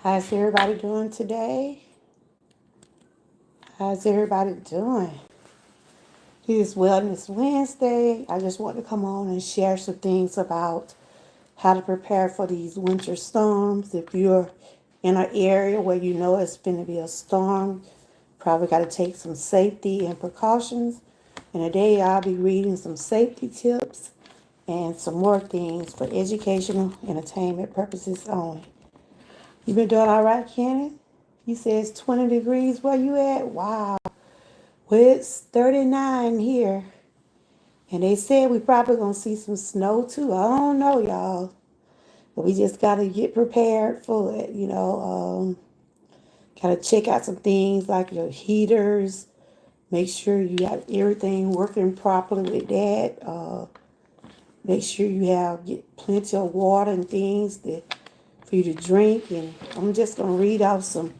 How's everybody doing today? How's everybody doing? This is Wellness Wednesday. I just want to come on and share some things about how to prepare for these winter storms. If you're in an area where you know it's going to be a storm, probably got to take some safety and precautions. And today I'll be reading some safety tips and some more things for educational entertainment purposes only. You been doing all right, Kenny? You said it's 20 degrees where you at? Wow. Well, it's 39 here. And they said we probably going to see some snow too. I don't know, y'all. But we just got to get prepared for it, got to check out some things like your heaters. Make sure you got everything working properly with that. Make sure you get plenty of water and things for you to drink. And I'm just going to read out some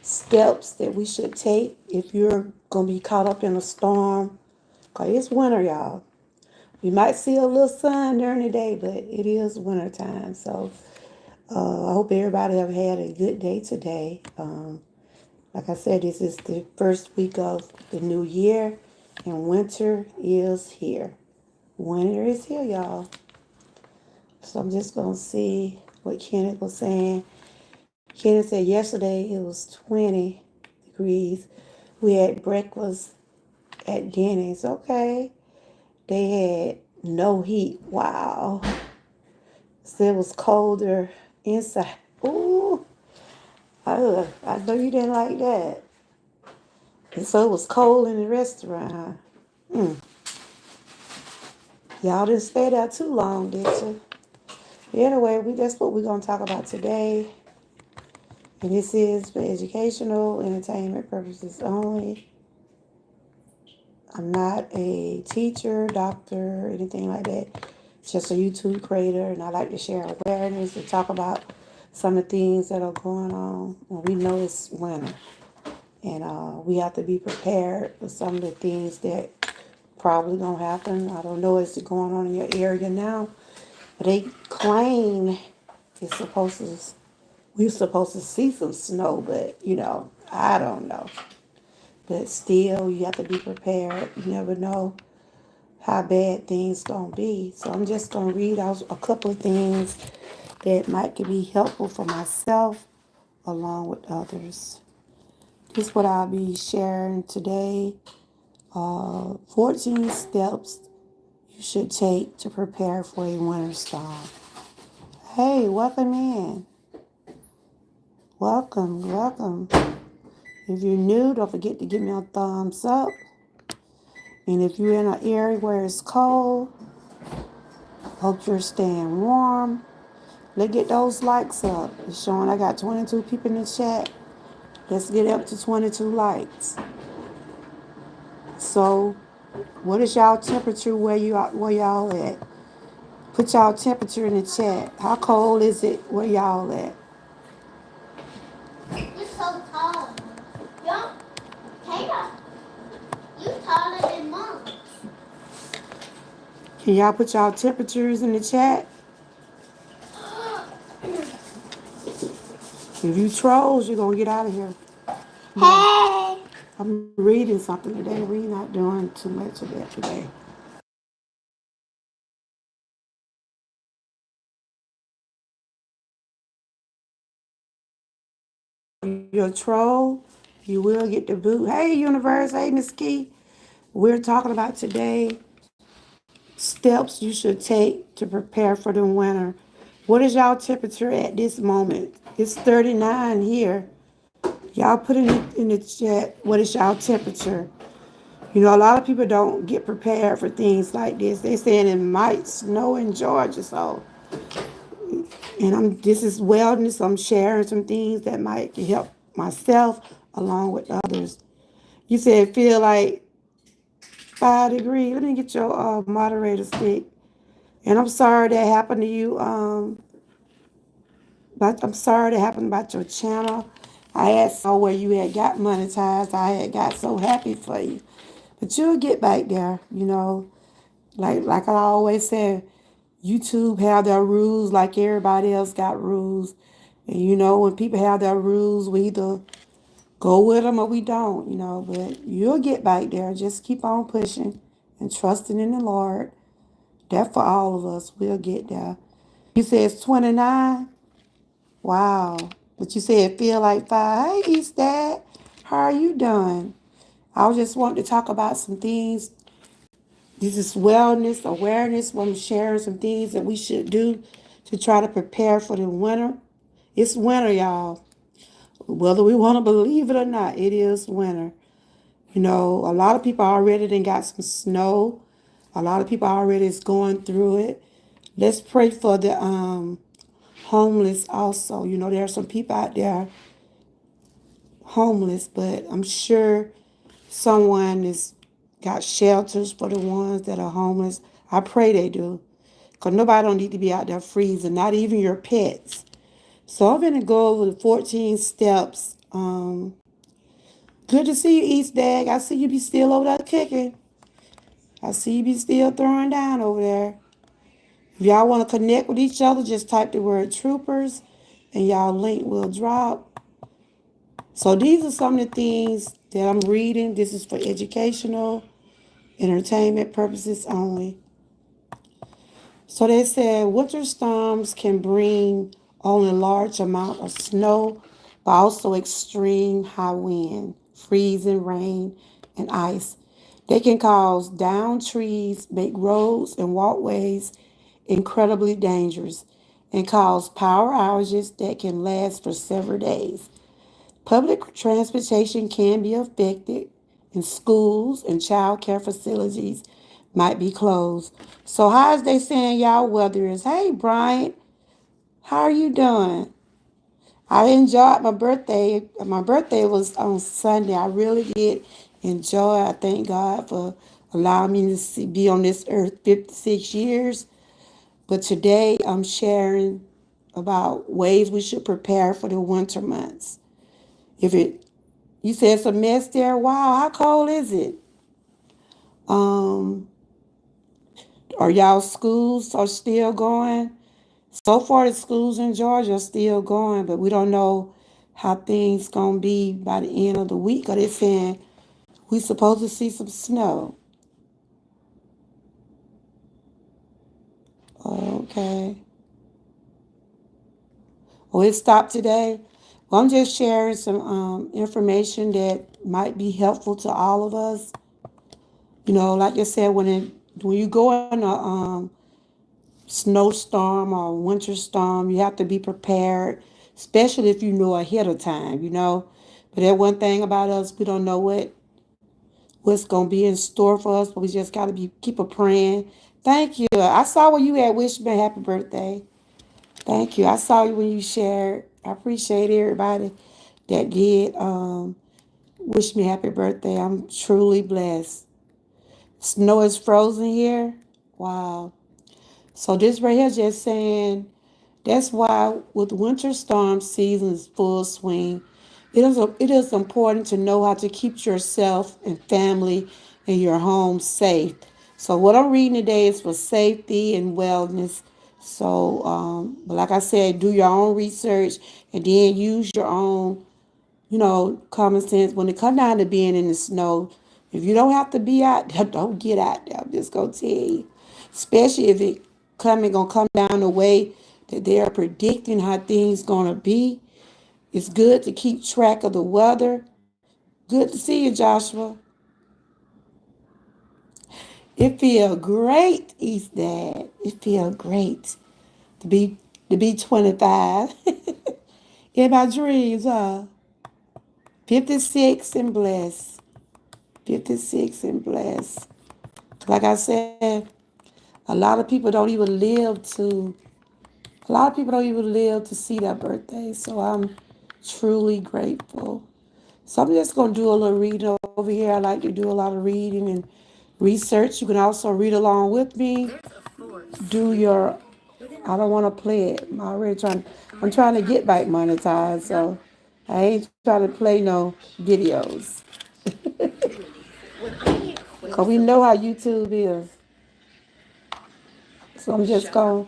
steps that we should take if you're going to be caught up in a storm. Because it's winter, y'all. We might see a little sun during the day, but it is winter time. So I hope everybody have had a good day today. Like I said, this is the first week of the new year, and winter is here. Winter is here, y'all. So I'm just going to see what Kenneth was saying. Kenneth said yesterday it was 20 degrees. We had breakfast at Denny's. Okay. They had no heat. Wow. So it was colder inside. Ooh. I know you didn't like that. And so it was cold in the restaurant, huh? Y'all didn't stay there too long, did you? Anyway, that's what we're going to talk about today. And this is for educational, entertainment purposes only. I'm not a teacher, doctor, anything like that. Just a YouTube creator, and I like to share awareness and talk about some of the things that are going on. And we know it's winter, and we have to be prepared for some of the things that probably gonna happen. I don't know what's going on in your area now, but they claim we're supposed to see some snow, but I don't know. But still, you have to be prepared. You never know how bad things gonna be. So I'm just gonna read out a couple of things that might be helpful for myself along with others. This is what I'll be sharing today. 14 steps you should take to prepare for a winter storm. Hey, welcome in. Welcome. If you're new, don't forget to give me a thumbs up. And if you're in an area where it's cold, hope you're staying warm. Let's get those likes up. It's showing I got 22 people in the chat. Let's get up to 22 likes. So, what is y'all temperature where y'all at? Put y'all temperature in the chat. How cold is it where y'all at? You're so tall. You're Taylor. You taller than Mom. Can y'all put y'all temperatures in the chat? If you trolls, you're gonna get out of here. Hey. I'm reading something today. We're not doing too much of that today. You're a troll, you will get the boot. Hey, universe. Hey, Miss Key. We're talking about today steps you should take to prepare for the winter. What is y'all temperature at this moment? It's 39 here. Y'all put in the chat, what is y'all temperature? A lot of people don't get prepared for things like this. They saying it might snow in Georgia, so this is wellness. I'm sharing some things that might help myself along with others. You said feel like 5 degrees. Let me get your moderator stick. And I'm sorry that happened to you. But I'm sorry that happened about your channel. I had saw where you had got monetized. I had got so happy for you. But you'll get back there. Like I always said, YouTube have their rules like everybody else got rules. And when people have their rules, we either go with them or we don't. But you'll get back there. Just keep on pushing and trusting in the Lord. That for all of us. We'll get there. You said it's 29? Wow. But you said it feel like 5. Hey, East Dad. How are you doing? I was just wanting to talk about some things. This is wellness, awareness. I'm sharing some things that we should do to try to prepare for the winter. It's winter, y'all. Whether we want to believe it or not, it is winter. A lot of people already done got some snow. A lot of people already is going through it. Let's pray for the homeless also. There are some people out there homeless, but I'm sure someone is got shelters for the ones that are homeless. I pray they do. Because nobody don't need to be out there freezing, not even your pets. So I'm going to go over the 14 steps. Good to see you, East Dag. I see you be still over there cooking. I see you be still throwing down over there. If y'all want to connect with each other, just type the word troopers and y'all link will drop. So these are some of the things that I'm reading. This is for educational, entertainment purposes only. So they said winter storms can bring only a large amount of snow, but also extreme high wind, freezing rain, and ice. They can cause downed trees, make roads and walkways incredibly dangerous, and cause power outages that can last for several days. Public transportation can be affected, and schools and child care facilities might be closed. So how is they saying y'all weather is? Hey Brian, how are you doing? I enjoyed my birthday. My birthday was on Sunday. I really did enjoy. I thank God for allowing me to be on this earth 56 years. But today I'm sharing about ways we should prepare for the winter months. If it You said it's a mess there. Wow, how cold is it? Um, are y'all schools are still going? So far, the schools in Georgia are still going, but we don't know how things gonna be by the end of the week. Or they saying we supposed to see some snow. Okay. Oh, it stopped today. Well, I'm just sharing some information that might be helpful to all of us. Like I said, when you go in a snowstorm or winter storm, you have to be prepared, especially if you know ahead of time. But that one thing about us, we don't know what's gonna be in store for us, but we just gotta keep a praying. Thank you. I saw when you had wished me happy birthday. Thank you. I saw you when you shared. I appreciate everybody that did wish me happy birthday. I'm truly blessed. Snow is frozen here. Wow. So this right here just saying that's why with winter storm season's full swing, it is important to know how to keep yourself and family and your home safe. So what I'm reading today is for safety and wellness. So, but like I said, do your own research and then use your own common sense. When it comes down to being in the snow, if you don't have to be out there, don't get out there. I'm just gonna tell you. Especially if it gonna come down the way that they are predicting how things gonna be. It's good to keep track of the weather. Good to see you, Joshua. It feel great, East Dad. It feel great to be 25. In my dreams, 56 and blessed. 56 and blessed. Like I said, a lot of people don't even live to a lot of people don't even live to see that birthday. So I'm truly grateful. So I'm just gonna do a little reading over here. I like to do a lot of reading and research. You can also read along with me. Do your I don't want to play it. I'm trying to get back monetized, so I ain't trying to play no videos. Cause we know how YouTube is. So I'm just gonna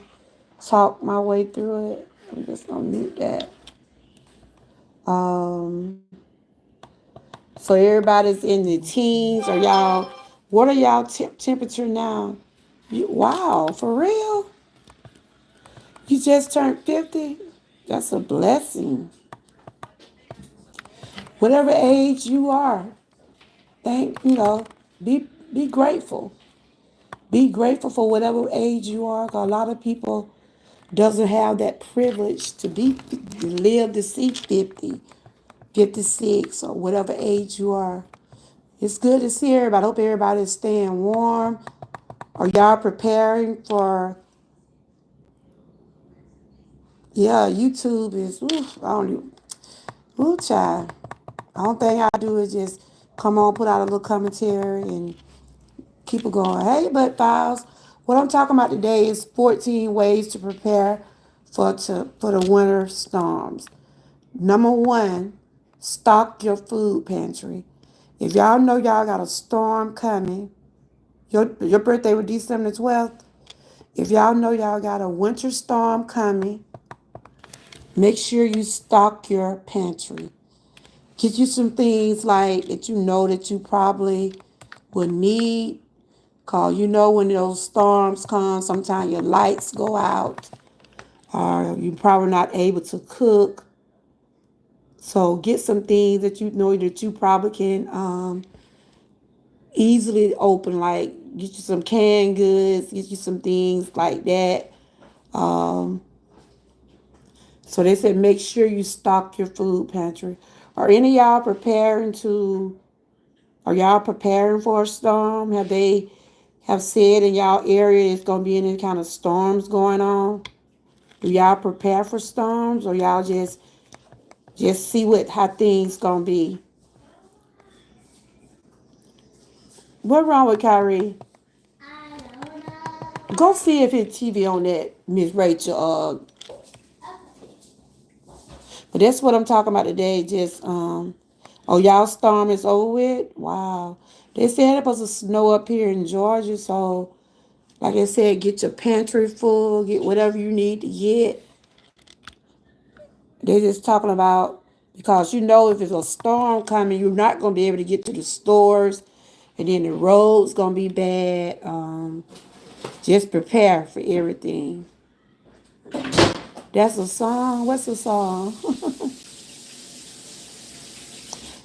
talk my way through it. I'm just gonna mute that. Um, so everybody's in the teens. Or y'all, what are y'all temperature now? Wow, for real? You just turned 50? That's a blessing. Whatever age you are, be be grateful. Be grateful for whatever age you are. 'Cause a lot of people doesn't have that privilege to live to see 50, 56, or whatever age you are. It's good to see everybody. I hope everybody's staying warm. Are y'all preparing for? Yeah, YouTube is. Oof, I don't even. Ooh, child. The only thing I do is just come on, put out a little commentary, and keep it going. Hey, Butt Files. What I'm talking about today is 14 ways to prepare for the winter storms. Number one, stock your food pantry. If y'all know y'all got a storm coming, your birthday was December 12th. If y'all know y'all got a winter storm coming, make sure you stock your pantry. Get you some things like that you know that you probably would need. Cause you know when those storms come, sometimes your lights go out, or you're probably not able to cook. So get some things that you know that you probably can easily open, like get you some canned goods, get you some things like that. Um, so they said make sure you stock your food pantry. Are any of y'all preparing to? Are y'all preparing for a storm? Have they have said in y'all area it's gonna be any kind of storms going on? Do y'all prepare for storms, or y'all just see what how things gonna be? What wrong with Kyrie? I don't know. Go see if it's TV on that, Miss Rachel. But that's what I'm talking about today. Just oh, y'all storm is over with. Wow, they said it's supposed to snow up here in Georgia. So like I said, get your pantry full, get whatever you need to get. They're just talking about because you know if there's a storm coming, you're not gonna be able to get to the stores, and then the roads gonna be bad. Just prepare for everything. That's a song. What's the song?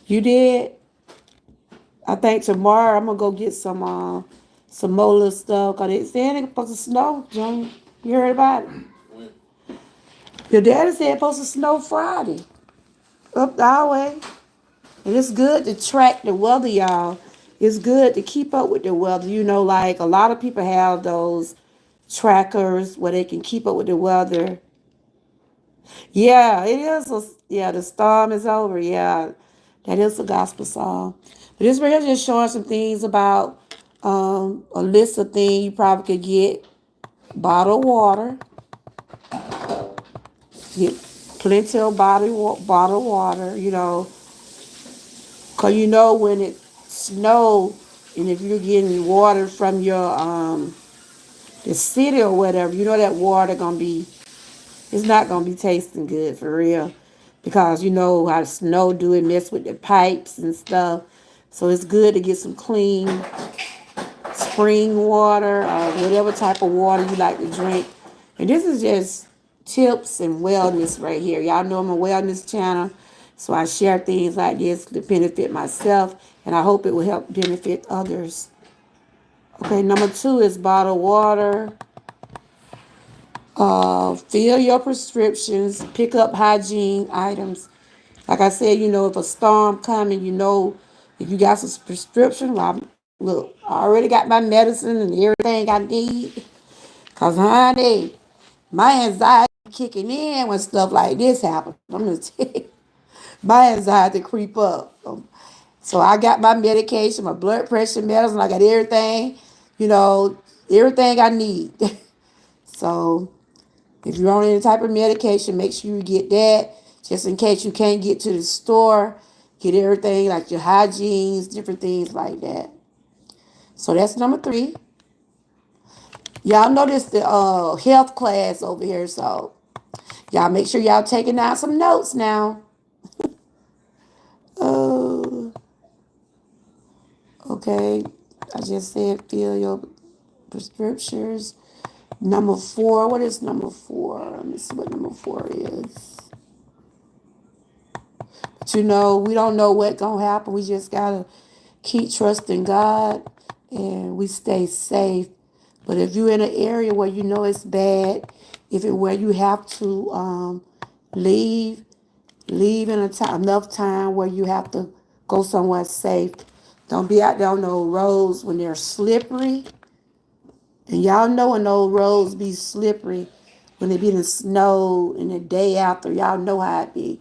You did? I think tomorrow I'm gonna go get some more little stuff. Cause they said it's supposed to snow, Johnny. You heard about it? Your daddy said it's supposed to snow Friday. Up our way. And it's good to track the weather, y'all. It's good to keep up with the weather. You know, like a lot of people have those trackers where they can keep up with the weather. Yeah, it is. Yeah, the storm is over. Yeah, that is a gospel song. But this right here just showing some things about a list of things you probably could get. Bottled water. Get plenty of bottled water, because you know when it snow and if you're getting water from your the city or whatever, you know that water gonna be it's not gonna be tasting good for real. Because you know how the snow do it mess with the pipes and stuff. So it's good to get some clean spring water or whatever type of water you like to drink. And this is just tips and wellness right here. Y'all know I'm a wellness channel. So I share things like this to benefit myself, and I hope it will help benefit others. Okay, number two is bottled water. Fill your prescriptions. Pick up hygiene items. Like I said, if a storm coming, if you got some prescription, well, look, I already got my medicine and everything I need. Cause honey, my anxiety kicking in when stuff like this happens. I'm gonna tell you, my anxiety creep up. So I got my medication, my blood pressure medicine. I got everything, you know, everything I need. So if you're on any type of medication, make sure you get that. Just in case you can't get to the store, get everything like your hygienes, different things like that. So that's number three. Y'all notice the health class over here, so y'all make sure y'all taking out some notes now. Oh, okay. I just said fill your prescriptions. Number 4. What is number 4? Let me see what number 4 is. But we don't know what's going to happen. We just got to keep trusting God and we stay safe. But if you're in an area where you know it's bad, if it where you have to leave, leave in enough time where you have to go somewhere safe. Don't be out there on those roads when they're slippery. And y'all know when those roads be slippery, when they be in the snow and the day after, y'all know how it be.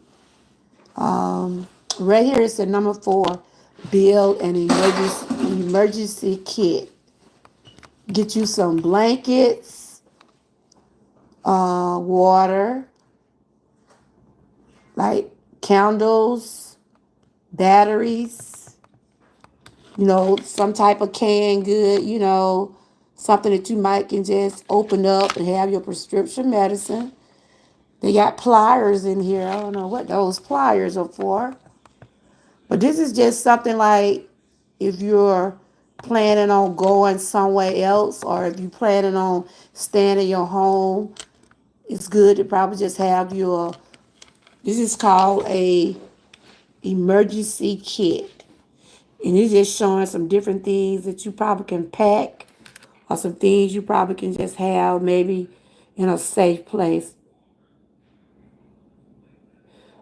Right here it said number 4, build an emergency kit. Get you some blankets, water, like candles, batteries, some type of canned good, something that you might can just open up and have your prescription medicine. They got pliers in here. I don't know what those pliers are for. But this is just something like if you're planning on going somewhere else or if you're planning on staying in your home, it's good to probably just have this is called a emergency kit. And it's just showing some different things that you probably can pack or some things you probably can just have maybe in a safe place.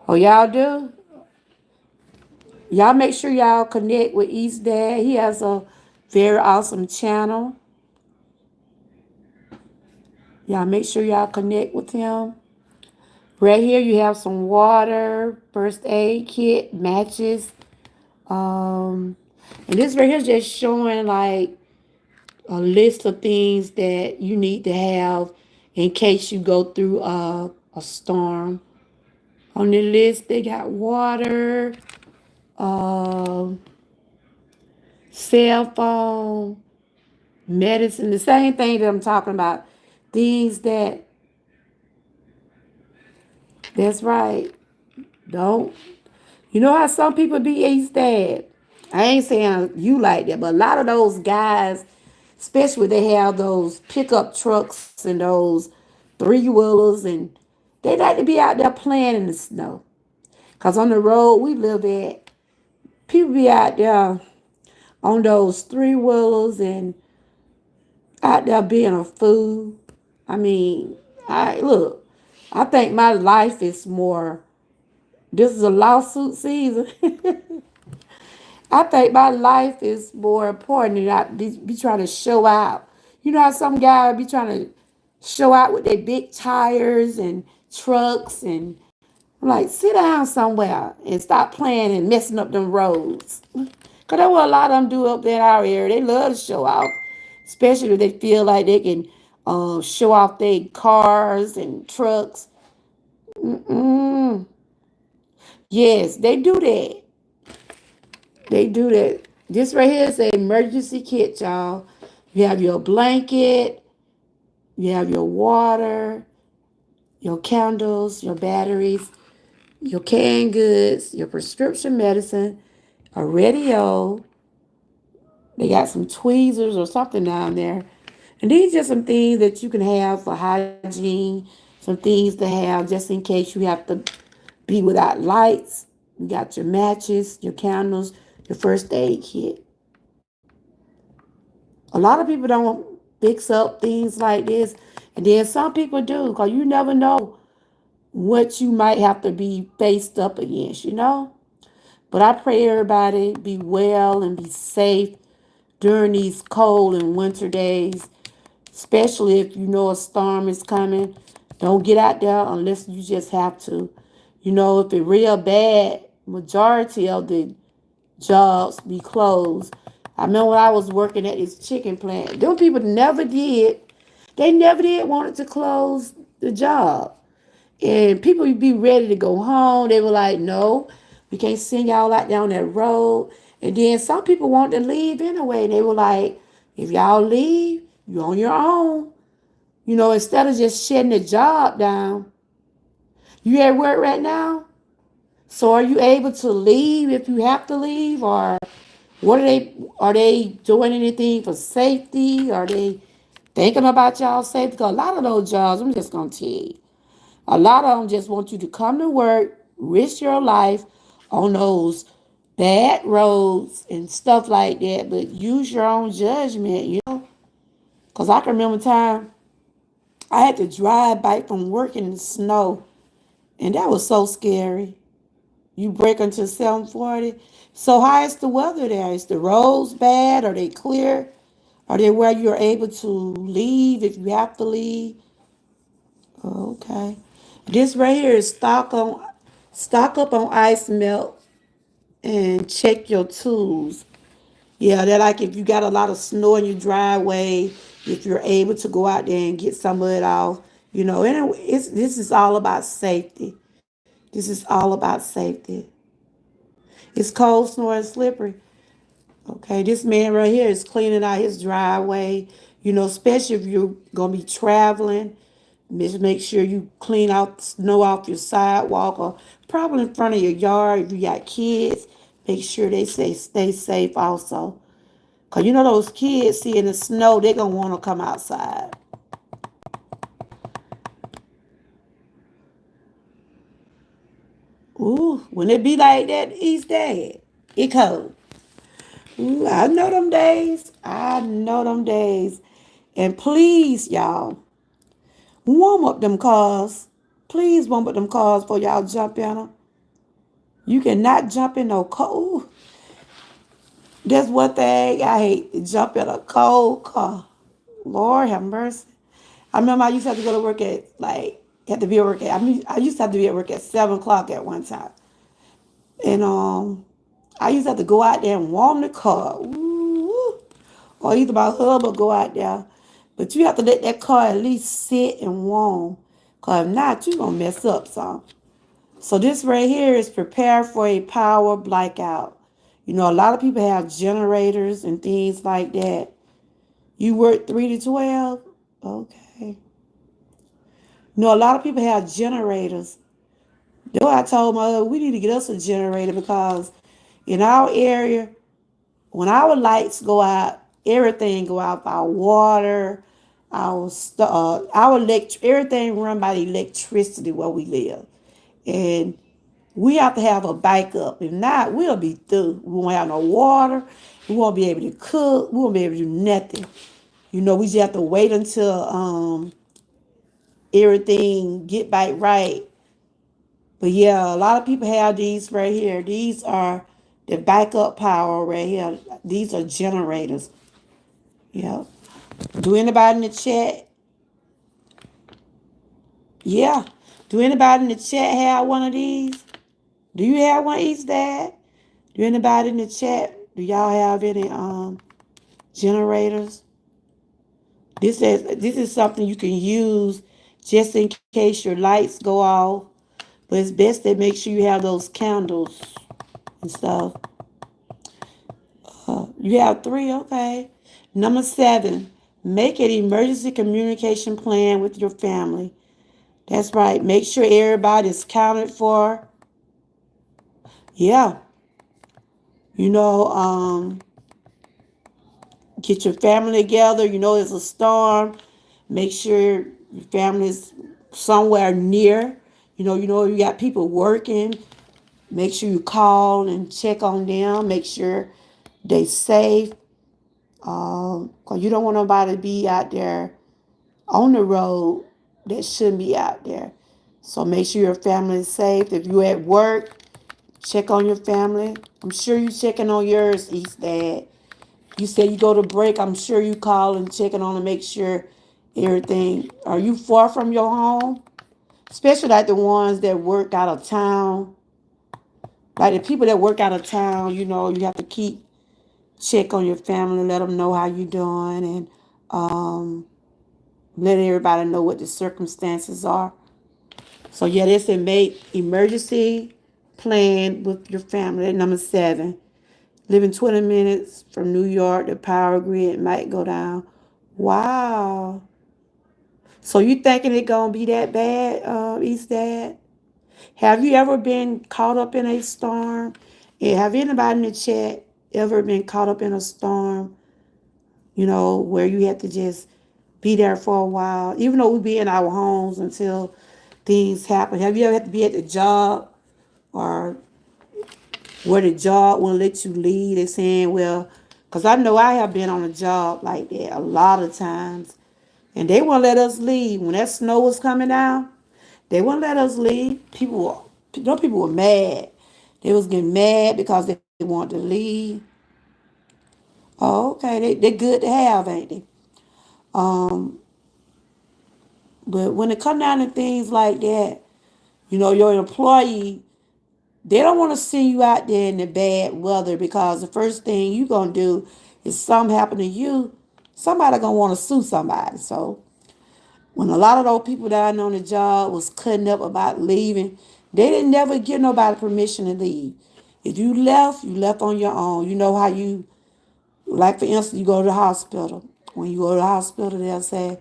Oh, y'all do? Y'all make sure y'all connect with East Dad. He has a very awesome channel. Y'all make sure y'all connect with him. Right here you have some water, first aid kit, matches. And this right here is just showing like a list of things that you need to have in case you go through a storm. On the list, they got water, uh, cell phone, medicine, the same thing that I'm talking about. Things that's right. Don't, you know how some people be East Dad? I ain't saying you like that, but a lot of those guys, especially they have those pickup trucks and those 3-wheelers, and they like to be out there playing in the snow. Because on the road we live at, people be out there on those 3-wheelers and out there being a fool. I mean, I think my life is more, this is a lawsuit season. I think my life is more important than I be trying to show out. You know how some guys be trying to show out with their big tires and trucks, and I'm like, sit down somewhere and stop playing and messing up them roads. Because that's what a lot of them do up there in our area. They love to show off, especially if they feel like they can show off their cars and trucks. Mm-mm. Yes, they do that. They do that. This right here is an emergency kit, y'all. You have your blanket, you have your water, your candles, your batteries, your canned goods, your prescription medicine, a radio. They got some tweezers or something down there. And these are some things that you can have for hygiene, some things to have just in case you have to be without lights. You got your matches, your candles, your first aid kit. A lot of people don't fix up things like this. And then some people do, because you never know what you might have to be faced up against. But I pray everybody be well and be safe during these cold and winter days, especially if you know a storm is coming. Don't get out there unless you just have to. If it's real bad, majority of the jobs be closed. I remember when I was working at this chicken plant, them people they never did want it to close the job. And people would be ready to go home. They were like, no, we can't send y'all out down that road. And then some people wanted to leave anyway. And they were like, if y'all leave, you're on your own. Instead of just shutting the job down. You at work right now? So are you able to leave if you have to leave, or what are they doing anything for safety? Are they thinking about y'all safety? Because a lot of those jobs, I'm just gonna tell you, a lot of them just want you to come to work, risk your life on those bad roads and stuff like that, but use your own judgment, you know? Because I can remember a time I had to drive back from work in the snow, and that was so scary. You break into 740. So how is the weather there? Is the roads bad? Are they clear? Are they where you're able to leave if you have to leave? Okay. This right here is stock up on ice melt and check your tools. Yeah, they're like if you got a lot of snow in your driveway, if you're able to go out there and get some of it off, you know, and this is all about safety. This is all about safety. It's cold, snow, and slippery. Okay, this man right here is cleaning out his driveway. You know, especially if you're gonna be traveling, just make sure you clean out snow off your sidewalk or probably in front of your yard. If you got kids, make sure they stay safe also. Cause you know those kids seeing the snow, they're gonna want to come outside. Ooh, when it be like that, East Dad, it cold. Ooh, I know them days. I know them days. And please, y'all, warm up them cars. Please warm up them cars before y'all jump in them. You cannot jump in no cold. That's one thing I hate to jump in a cold car. Lord have mercy. I remember I used to have to go to work at had to be at work at I used to have to be at work at 7 o'clock at one time. And I used to have to go out there and warm the car. Ooh, or either my hub or go out there. But you have to let that car at least sit and warm. Cause if not, you're gonna mess up some. So this right here is prepare for a power blackout. You know, a lot of people have generators and things like that. You work 3 to 12? Okay. You know, a lot of people have generators. That's why I told my husband we need to get us a generator because in our area, when our lights go out, everything go out. Our water, everything run by the electricity where we live, and we have to have a backup. If not, we'll be through. We won't have no water. We won't be able to cook. We won't be able to do nothing. You know, we just have to wait until everything get back right. But yeah, a lot of people have these right here. These are the backup power right here. These are generators. Yeah. Do anybody in the chat? Yeah. Do anybody in the chat have one of these? Do you have one each, Dad? Do anybody in the chat? Do y'all have any generators? This is something you can use just in case your lights go off. But it's best to make sure you have those candles and stuff. You have three, okay. Number 7, make an emergency communication plan with your family. That's right. Make sure everybody's counted for. Yeah. You know, get your family together. You know, there's a storm. Make sure your family's somewhere near. You know, you got people working. Make sure you call and check on them. Make sure they safe. Cause you don't want nobody to be out there on the road that shouldn't be out there. So make sure your family is safe. If you're at work, check on your family. I'm sure you're checking on yours, East Dad. You say you go to break. I'm sure you call and checking on to make sure everything. Are you far from your home? Especially like the ones that work out of town. Like the people that work out of town, you know, you have to keep check on your family, let them know how you doing, and um, let everybody know what the circumstances are. So yeah, this is make emergency plan with your family. Number 7, living 20 minutes from New York, the power grid might go down. Wow. So you thinking it gonna be that bad, East Dad? Have you ever been caught up in a storm? Yeah, have anybody in the chat ever been caught up in a storm, where you had to just be there for a while, even though we be in our homes until things happen? Have you ever had to be at the job or where the job won't let you leave? They saying, well, because I know I have been on a job like that a lot of times, and they won't let us leave. When that snow was coming down, they wouldn't let us leave. People were mad. They was getting mad because they wanted to leave. Oh, okay, they good to have, ain't they? Um, but when it come down to things like that, your employee, they don't want to see you out there in the bad weather, because the first thing you gonna do is something happen to you, somebody gonna want to sue somebody. So when a lot of those people down on the job was cutting up about leaving, they didn't never give nobody permission to leave. If you left on your own. You know how you, like for instance, you go to the hospital. When you go to the hospital, they'll say,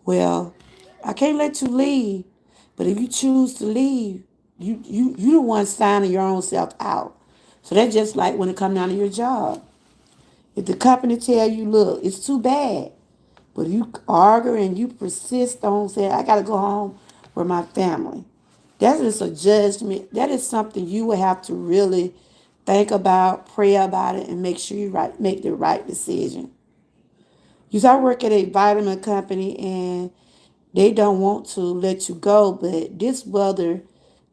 well, I can't let you leave, but if you choose to leave, you the one signing your own self out. So that's just like when it comes down to your job. If the company tell you, look, it's too bad, but if you argue and you persist on saying, I got to go home with my family, that is a judgment. That is something you will have to really think about, pray about it, and make sure make the right decision. Because I work at a vitamin company, and they don't want to let you go, but this weather,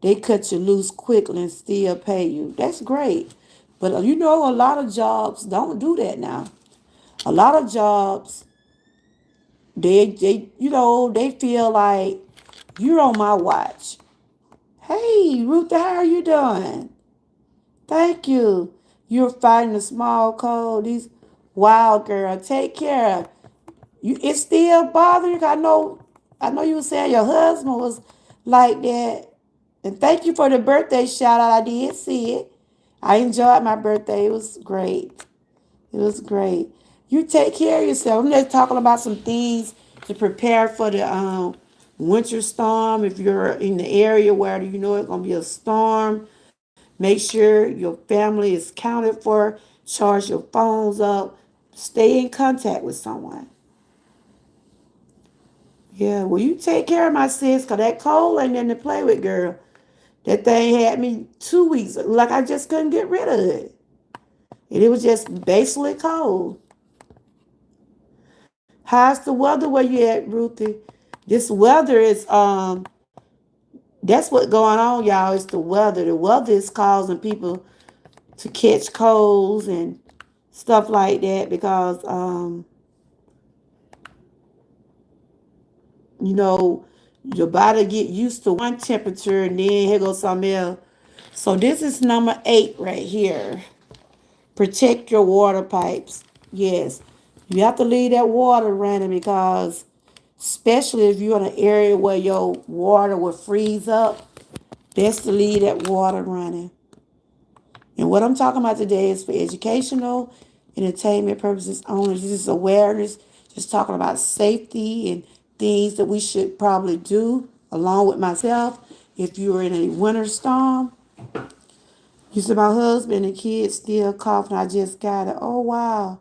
they cut you loose quickly and still pay you. That's great. But a lot of jobs don't do that now. A lot of jobs, they feel like you're on my watch. Hey, Ruth, how are you doing? Thank you. You're fighting a small cold. These wild girl, take care. It still bothering you. I know you were saying your husband was like that. And thank you for the birthday shout out. I did see it. I enjoyed my birthday. It was great. It was great. You take care of yourself. I'm just talking about some things to prepare for the winter storm. If you're in the area where you know it's gonna be a storm, make sure your family is counted for. Charge your phones up. Stay in contact with someone. Yeah, well, you take care of my sis, because that cold ain't nothing to play with, girl. That thing had me 2 weeks, like I just couldn't get rid of it. And it was just basically cold. How's the weather where you at, Ruthie? This weather is, that's what's going on, y'all. It's the weather. The weather is causing people to catch colds and stuff like that, because, you know, your body get used to one temperature and then here goes something else. So this is number 8 right here. Protect your water pipes. Yes, you have to leave that water running, because especially if you're in an area where your water will freeze up, best to leave that water running. And what I'm talking about today is for educational, entertainment purposes only. This is awareness, just talking about safety and things that we should probably do, along with myself. If you're in a winter storm, you see my husband and kids still coughing. I just got it. Oh, wow.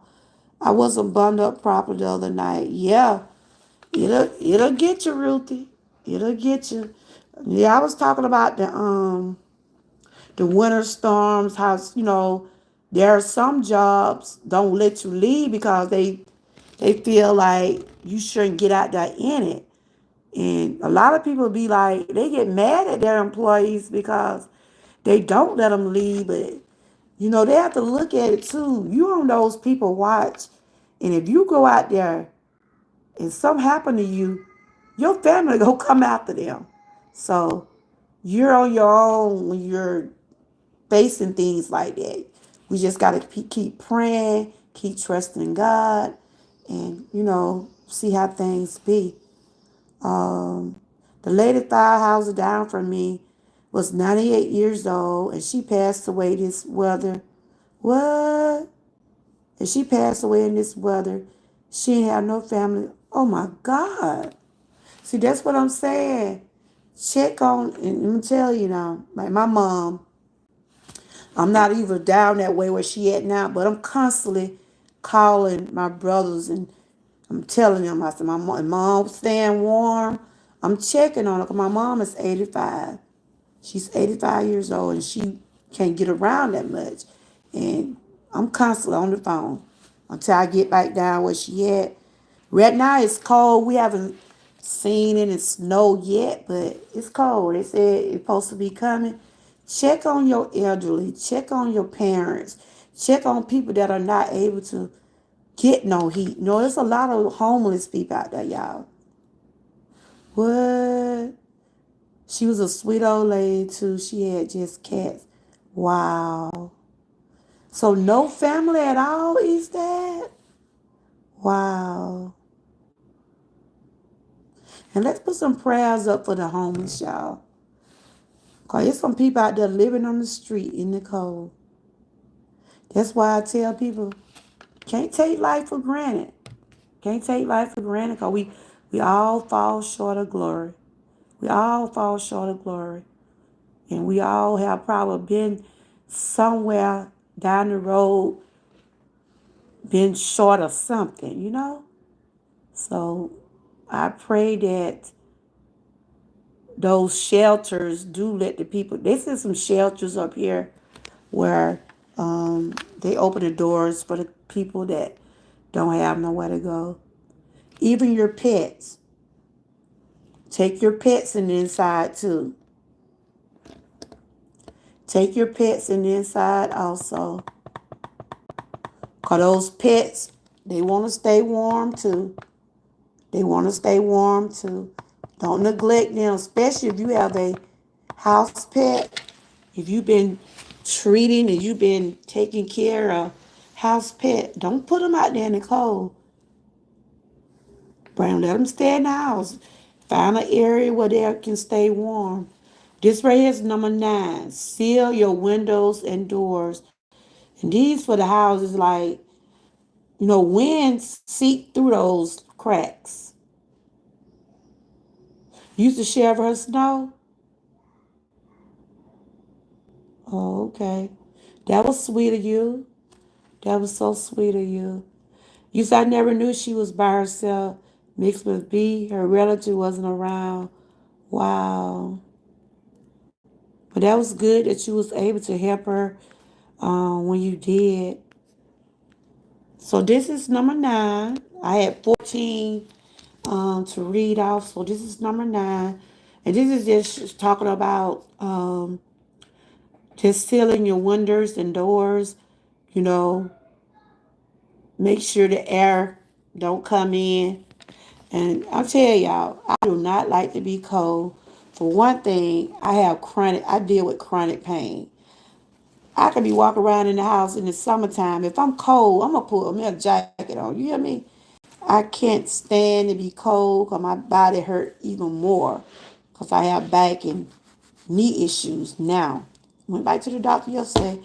I wasn't bundled up properly the other night. Yeah, it'll get you, Ruthie. It'll get you. Yeah, I was talking about the winter storms. How there are some jobs don't let you leave because they feel like you shouldn't get out there in it. And a lot of people be like, they get mad at their employees because they don't let them leave. But they have to look at it too. You on those people watch, and if you go out there and something happen to you, your family gonna come after them. So you're on your own when you're facing things like that. We just gotta keep praying, keep trusting God, and see how things be. Um, the lady 5 houses down from me was 98 years old, and she passed away this weather. What? And she passed away in this weather. She didn't have no family. Oh my God. See, that's what I'm saying. check on, and let me tell you now, like my mom, I'm not even down that way where she at now, but I'm constantly calling my brothers and I'm telling them, I said, my mom staying warm. I'm checking on her because my mom is 85. She's 85 years old and she can't get around that much. And I'm constantly on the phone until I get back down where she at. Right now it's cold. We haven't seen any snow yet, but it's cold. They said it's supposed to be coming. Check on your elderly. Check on your parents. Check on people that are not able to get no heat. No, there's a lot of homeless people out there, y'all. What? She was a sweet old lady too. She had just cats. Wow. So no family at all is that? Wow. And let's put some prayers up for the homeless, y'all. Cause there's some people out there living on the street in the cold. That's why I tell people, can't take life for granted. Can't take life for granted because we all fall short of glory. We all fall short of glory. And we all have probably been somewhere down the road, been short of something, you know? So I pray that those shelters do let the people, they send some shelters up here where they open the doors for the people that don't have nowhere to go. Even your pets. Take your pets in the inside too. Take your pets in the inside also. Because those pets, they want to stay warm too. They want to stay warm too. Don't neglect them, especially if you have a house pet. If you've been treating and you've been taking care of house pet, don't put them out there in the cold. Let them stay in the house. Find an area where they can stay warm. This right here is number 9. Seal your windows and doors. And these for the houses like, winds seep through those cracks. You used to shovel her snow? Oh, okay. That was sweet of you. That was so sweet of you. You said I never knew she was by herself, mixed with B. Her relative wasn't around. Wow. But that was good that you was able to help her when you did. So this is number 9. I had 14 to read off. So this is number 9. And this is just talking about just sealing your windows and doors. You know, make sure the air don't come in. And I'll tell y'all, I do not like to be cold. For one thing, I deal with chronic pain. I could be walking around in the house in the summertime. If I'm cold, I'm going to put me a jacket on. You hear me? I can't stand to be cold because my body hurt even more because I have back and knee issues now. Went back to the doctor yesterday.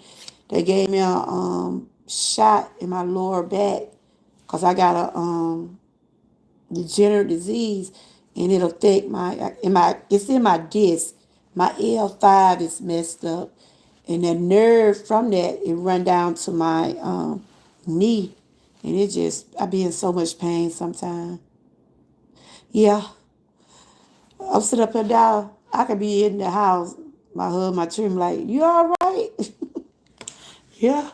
They gave me a shot in my lower back because I got a degenerative disease and it'll affect it's in my disc. My L5 is messed up and the nerve from that it run down to my knee and I be in so much pain sometimes. Yeah, I'm sitting up here now. I could be in the house. My husband, my children, like, you all right? Yeah.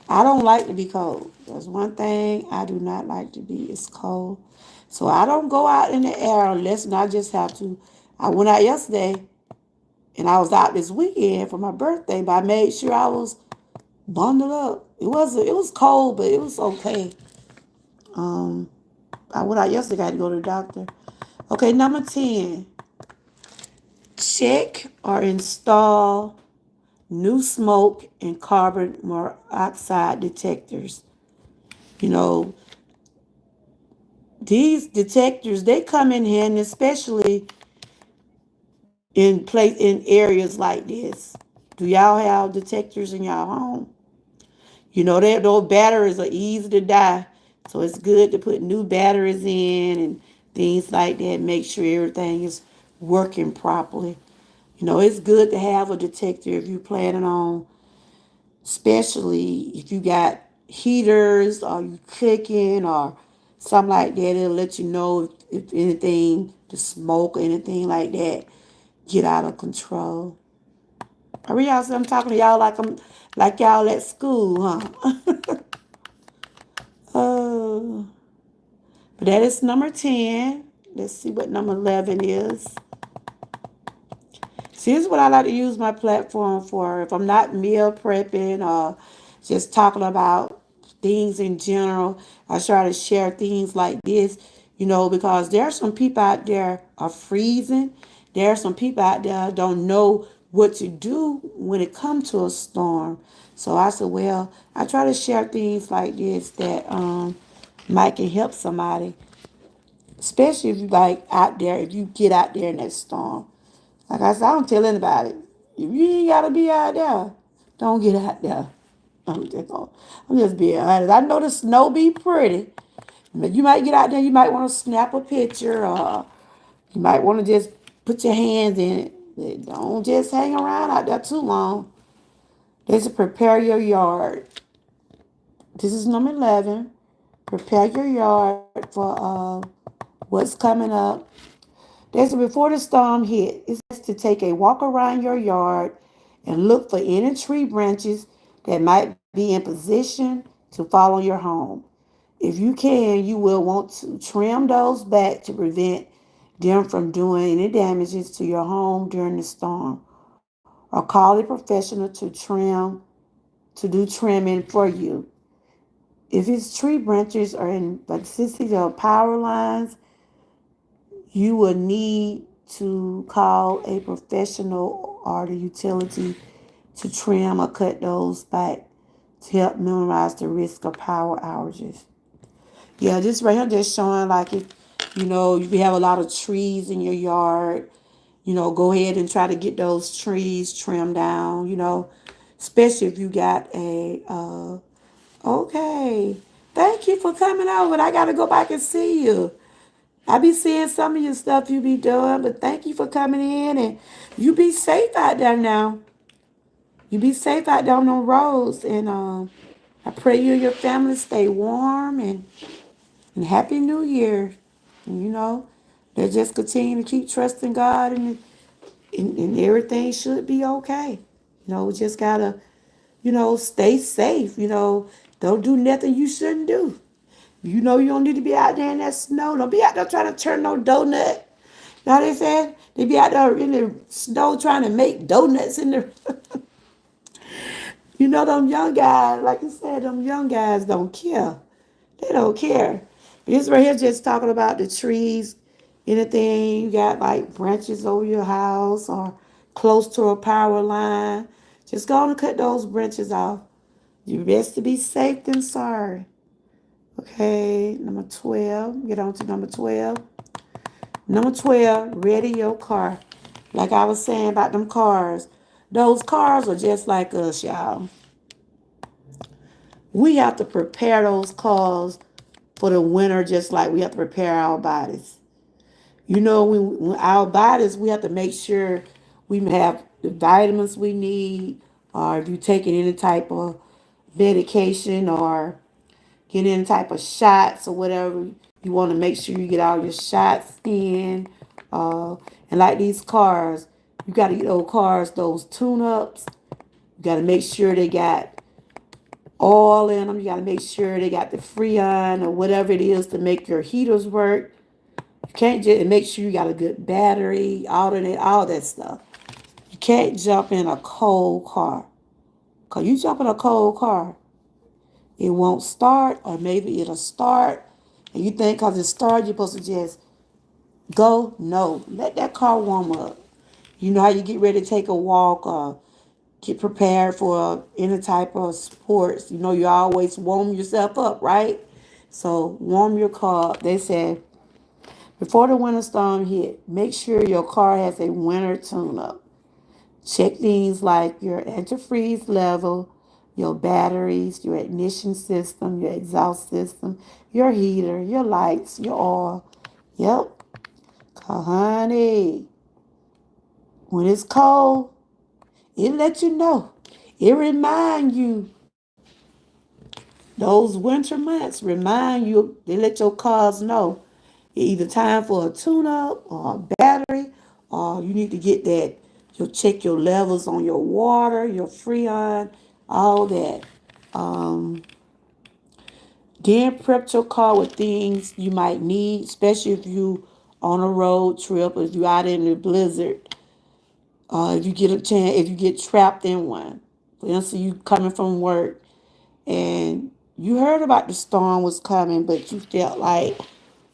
I don't like to be cold. That's one thing I do not like to be. It's cold. So I don't go out in the air unless I just have to. I went out yesterday and I was out this weekend for my birthday, but I made sure I was bundled up. It was cold, but it was okay. Um, I went out yesterday, got to go to the doctor. Okay, number 10. Check or install new smoke and carbon monoxide detectors. You know, these detectors, they come in handy, especially in areas like this. Do y'all have detectors in y'all home? Those batteries are easy to die. So it's good to put new batteries in and things like that. Make sure everything is working properly. It's good to have a detector if you're planning on, especially if you got heaters or you cooking or something like that. It'll let you know if anything, the smoke or anything like that, get out of control. Are y'all? I'm talking to y'all like y'all at school, huh? Oh, but that is number 10. Let's see what number 11 is. See, this is what I like to use my platform for. If I'm not meal prepping or just talking about things in general, I try to share things like this, because there are some people out there are freezing. There are some people out there don't know what to do when it comes to a storm. So I said, well, I try to share things like this that might can help somebody, especially if you like out there, if you get out there in that storm. Like I said, I don't tell anybody. If you ain't gotta be out there, don't get out there. I'm just being honest. I know the snow be pretty, but you might get out there. You might want to snap a picture, or you might want to just put your hands in it. But don't just hang around out there too long. Just prepare your yard. This is number 11. Prepare your yard for what's coming up. That's before the storm hit. It's best to take a walk around your yard and look for any tree branches that might be in position to fall on your home. If you can, you will want to trim those back to prevent them from doing any damages to your home during the storm. Or call a professional to do trimming for you. If it's tree branches or in vicinity of power lines, you will need to call a professional or the utility to trim or cut those back to help minimize the risk of power outages. Yeah, this right here just showing like if you have a lot of trees in your yard, go ahead and try to get those trees trimmed down, especially if you got okay. Thank you for coming over. I got to go back and see you. I be seeing some of your stuff you be doing, but thank you for coming in, and you be safe out there now. You be safe out there on the roads, and I pray you and your family stay warm and happy New Year. And they just continue to keep trusting God, and everything should be okay. We just gotta, stay safe. Don't do nothing you shouldn't do. You don't need to be out there in that snow. Don't be out there trying to turn no donut. You know what they said? They be out there in the snow trying to make donuts in the. Them young guys, like I said, them young guys don't care. They don't care. This right here just talking about the trees. Anything you got like branches over your house or close to a power line, just go on and cut those branches off. You best to be safe than sorry. Okay, number 12. Get on to number 12. Number 12, ready your car. Like I was saying about them cars. Those cars are just like us, y'all. We have to prepare those cars for the winter just like we have to prepare our bodies. When our bodies, we have to make sure we have the vitamins we need, or if you're taking any type of medication or getting any type of shots or whatever, you want to make sure you get all your shots in. And like these cars, you got to get those cars, those tune-ups. You got to make sure they got oil in them. You got to make sure they got the Freon or whatever it is to make your heaters work. You can't just make sure you got a good battery, alternate, all that stuff. You can't jump in a cold car. Because you jump in a cold car, it won't start, or maybe it'll start. And you think because it started, you're supposed to just go? No. Let that car warm up. You know how you get ready to take a walk or get prepared for any type of sports. You always warm yourself up, right? So warm your car up. They said before the winter storm hit, make sure your car has a winter tune-up. Check things like your antifreeze level, your batteries, your ignition system, your exhaust system, your heater, your lights, your oil. Yep. Honey. When it's cold, it let you know. It remind you, those winter months remind you, they let your cars know it's either time for a tune-up or a battery, or you need to get that. You'll check your levels on your water, your freon, all that. Um, then prep your car with things you might need, especially if you on a road trip, if you out in the blizzard, if you get a chance, if you get trapped in one. For instance, you coming from work and you heard about the storm was coming, but you felt like,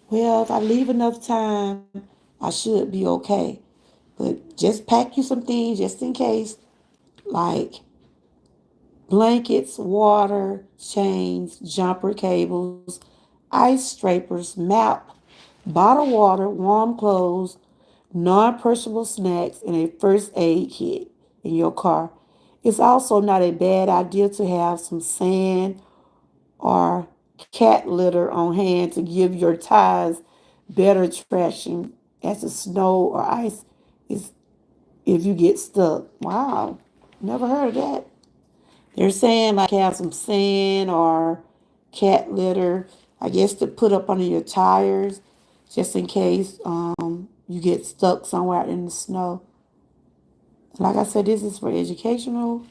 well, if I leave enough time, I should be okay. But just pack you some things just in case, like blankets, water, chains, jumper cables, ice scrapers, map, bottled water, warm clothes, non-perishable snacks, and a first aid kit in your car. It's also not a bad idea to have some sand or cat litter on hand to give your tires better traction as the snow or ice is if you get stuck. Wow, never heard of that. They're saying like have some sand or cat litter, I guess to put up under your tires, just in case you get stuck somewhere out in the snow. Like I said, this is for educational,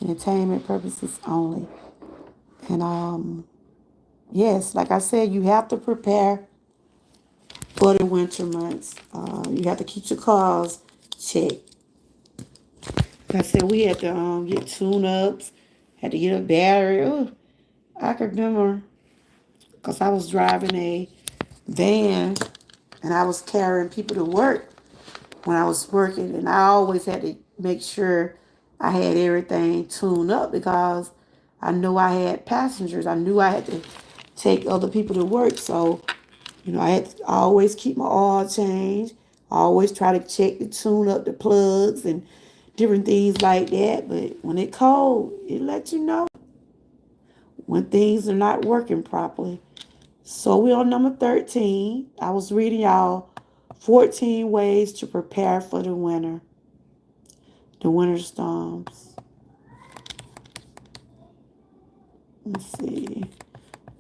entertainment purposes only. And yes, like I said, you have to prepare for the winter months. You have to keep your cars checked. Like I said, we had to get tune-ups, had to get a battery. Ooh, I can remember because I was driving a van and I was carrying people to work when I was working, and I always had to make sure I had everything tuned up because I knew I had passengers. I knew I had to take other people to work, so I had to always keep my oil changed. I always try to check to tune up the plugs and different things like that. But when it cold, it lets you know when things are not working properly. So we on number 13. I was reading y'all 14 ways to prepare for the winter storms. Let's see.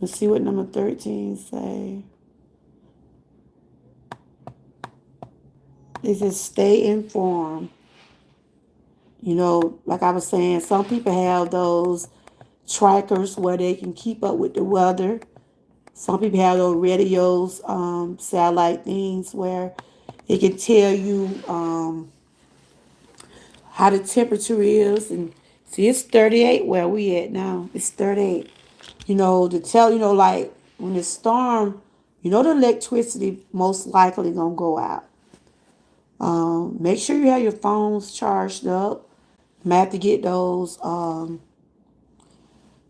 Let's see what number 13 say. It says stay informed. Like I was saying, some people have those trackers where they can keep up with the weather. Some people have those radios, satellite things where it can tell you how the temperature is. And see, it's 38 where we at now. It's 38. To tell, like when the storm, the electricity most likely gonna go out. Make sure you have your phones charged up. You might have to get those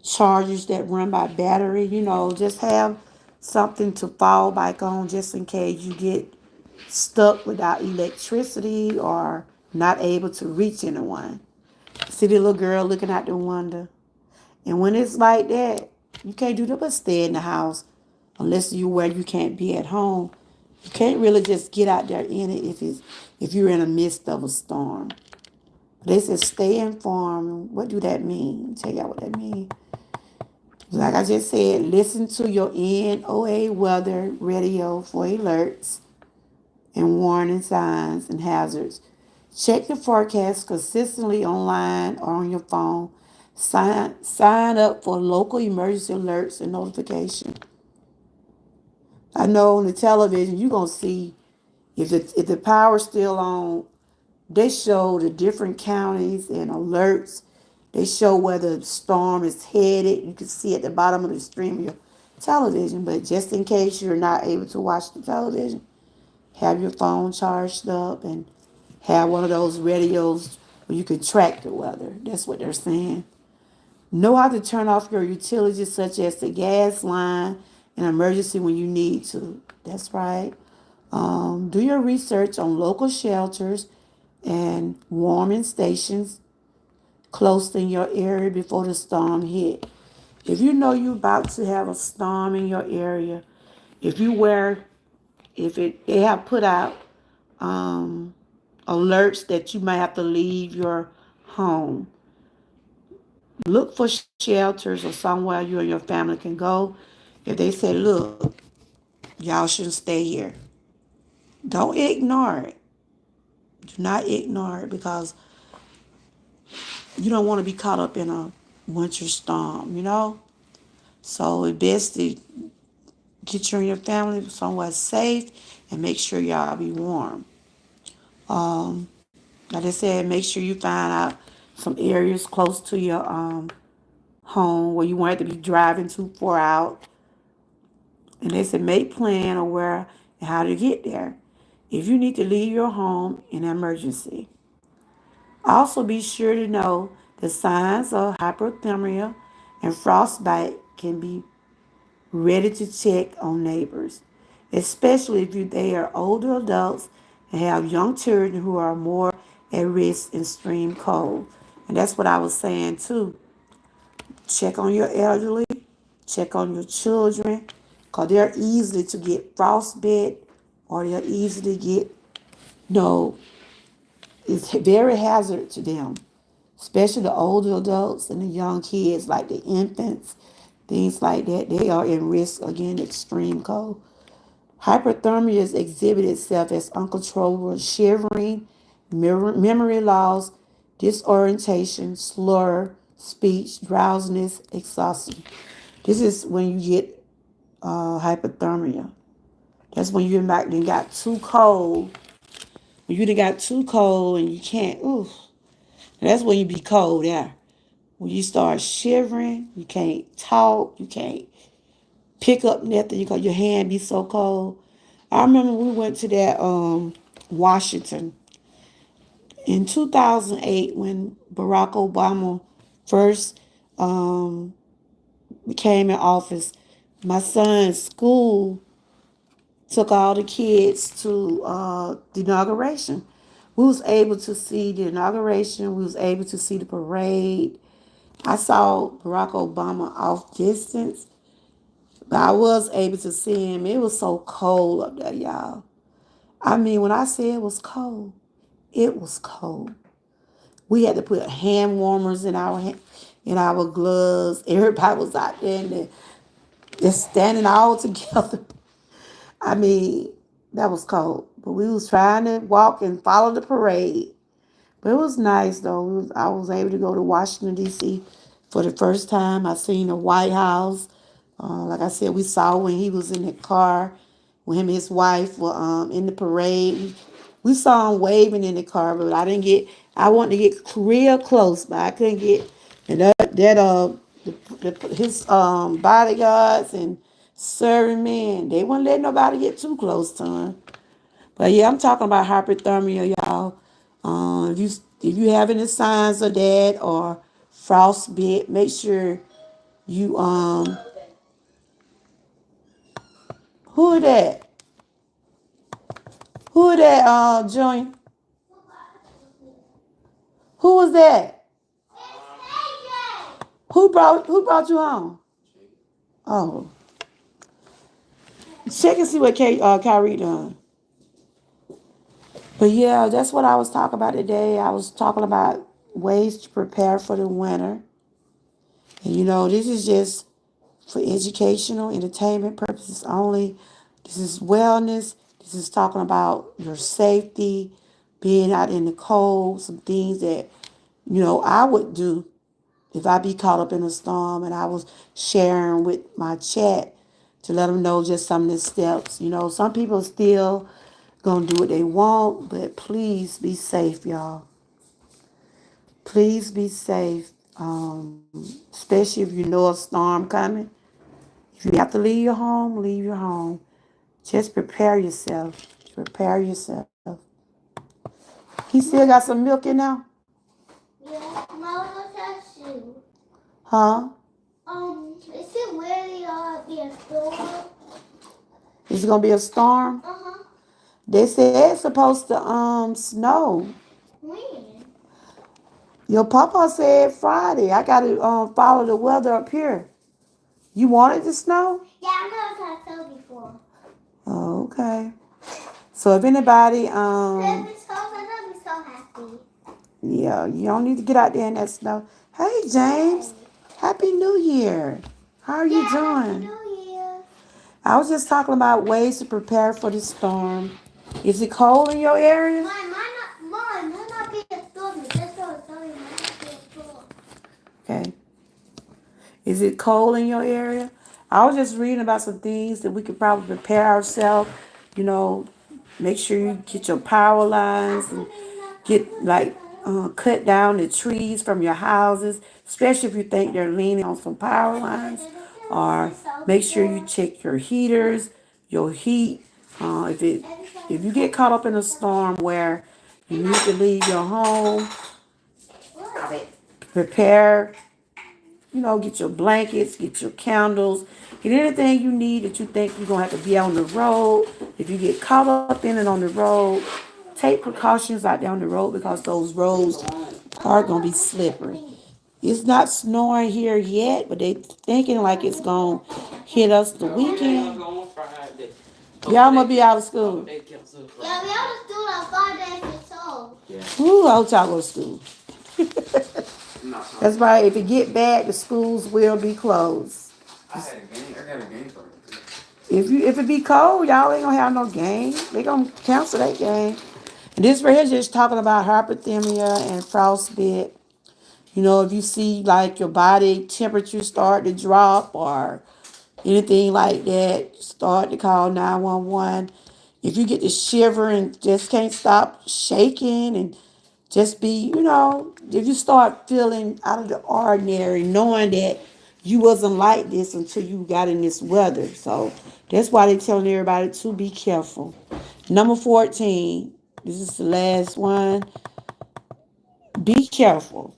chargers that run by battery. Just have something to fall back on just in case you get stuck without electricity or not able to reach anyone. See the little girl looking out the window. And when it's like that, you can't do nothing but stay in the house unless you where you can't be at home. You can't really just get out there in it if you're in the midst of a storm. They said stay informed. What do that mean? Tell y'all what that means. Like I just said, listen to your NOAA weather radio for alerts and warning signs and hazards. Check the forecast consistently online or on your phone. Sign up for local emergency alerts and notification. I know on the television you're gonna see if the power's still on, they show the different counties and alerts. They show where the storm is headed. You can see at the bottom of the stream of your television. But just in case you're not able to watch the television, have your phone charged up and have one of those radios where you can track the weather. That's what they're saying. Know how to turn off your utilities such as the gas line in emergency when you need to. That's right. Do your research on local shelters and warming stations close in your area before the storm hit. If you know you're about to have a storm in your area, if you wear, if it they have put out alerts that you might have to leave your home. Look for shelters or somewhere you and your family can go. If they say, look, y'all shouldn't stay here, don't ignore it. Do not ignore it because you don't want to be caught up in a winter storm. So it's best to get you and your family somewhere safe and make sure y'all be warm. Like I said, make sure you find out some areas close to your home where you won't have to be driving too far out. And they said make plan of where and how to get there. If you need to leave your home in an emergency. Also be sure to know the signs of hypothermia and frostbite can be ready to check on neighbors, especially if they are older adults and have young children who are more at risk in extreme cold. And that's what I was saying too. Check on your elderly, check on your children, because they're easy to get frostbite or they're easy to get, no, it's very hazard to them, especially the older adults and the young kids, like the infants, things like that. They are in risk again, extreme cold. Hyperthermia exhibits itself as uncontrollable shivering, memory loss, disorientation, slur, speech, drowsiness, exhaustion. This is when you get hypothermia. That's when you got too cold. When you done got too cold and you can't, ooh, that's when you be cold there. When you start shivering, you can't talk, you can't pick up nothing because your hand be so cold. I remember we went to that Washington in 2008 when Barack Obama first became in office. My son's school took all the kids to the inauguration. We was able to see the inauguration. We was able to see the parade. I saw Barack Obama off distance, but I was able to see him. It was so cold up there, y'all. I mean, when I say it was cold, it was cold. We had to put hand warmers in our gloves. Everybody was out there and just standing all together. I mean, that was cold. But we was trying to walk and follow the parade. But it was nice though. I was able to go to Washington D.C. for the first time. I seen the White House. Like I said, we saw when he was in the car, when him and his wife were in the parade. We saw him waving in the car, but I didn't get. I wanted to get real close, but I couldn't get. And his bodyguards and serving men, they wouldn't let nobody get too close to him. But yeah, I'm talking about hypothermia, y'all. If you have any signs of that or frostbite, make sure you who is that? Who is that, Junior? Who was that? Who brought you home? Oh, check and see what Kyrie done. But yeah, that's what I was talking about today. I was talking about ways to prepare for the winter. And this is just for educational, entertainment purposes only. This is wellness. This is talking about your safety, being out in the cold, some things that, I would do if I be caught up in a storm, and I was sharing with my chat to let them know just some of the steps. Some people still gonna do what they want, but please be safe, y'all. Please be safe, especially if you know a storm coming. If you have to leave your home, leave your home. Just prepare yourself. Prepare yourself. He still got some milk in there? Yeah, Mama, that's you. Huh? Is it really be a storm? Is it gonna be a storm? Uh-huh. They said it's supposed to snow. When? Your papa said Friday. I gotta follow the weather up here. You want it to snow? Yeah, I know what I told before. Oh, okay. So if anybody If it snows, I know we Yeah, you don't need to get out there in that snow. Hey, James. Happy New Year. How are you Happy doing? New Year. I was just talking about ways to prepare for the storm. Is it cold in your area? Mine might not be a storm. That's what I was telling you. Might not be a storm. Okay. Is it cold in your area? I was just reading about some things that we could probably prepare ourselves. You know, make sure you get your power lines and get like cut down the trees from your houses, especially if you think they're leaning on some power lines. Or make sure you check your heaters, your heat. If you get caught up in a storm where you need to leave your home, prepare. Get your blankets, get your candles, get anything you need that you think you're gonna have to be on the road. If you get caught up in it on the road, take precautions out there on the road because those roads are gonna be slippery. It's not snowing here yet, but they thinking like it's gonna hit us the weekend. Y'all must be out of school. Yeah, we out of school on 5 days or so. Ooh, I hope y'all go to school. That's right. If it get bad, the schools will be closed. I got a game for it. If it be cold, y'all ain't gonna have no game. They gonna cancel that game. And this right here just talking about hypothermia and frostbite. If you see like your body temperature start to drop or anything like that, start to call 911. If you get to shiver and just can't stop shaking and just be, if you start feeling out of the ordinary, knowing that you wasn't like this until you got in this weather. So that's why they're telling everybody to be careful. Number 14, this is the last one. Be careful.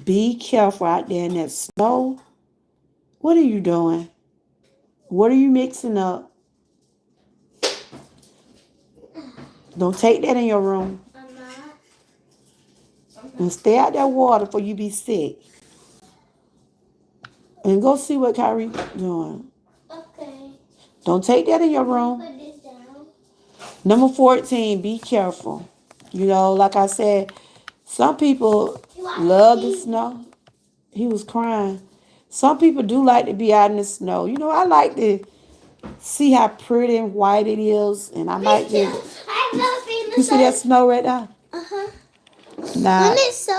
Be careful out there in that snow. What are you doing? What are you mixing up? Don't take that in your room. I'm not. And stay out that water before you be sick. And go see what Kyrie doing. Okay. Don't take that in your room. Put this down. Number 14, be careful. Like I said, some people love the snow. He was crying. Some people do like to be out in the snow. I like to see how pretty and white it is. And I might just... I've never seen the You see that snow right now? Uh-huh. Now, When it's so,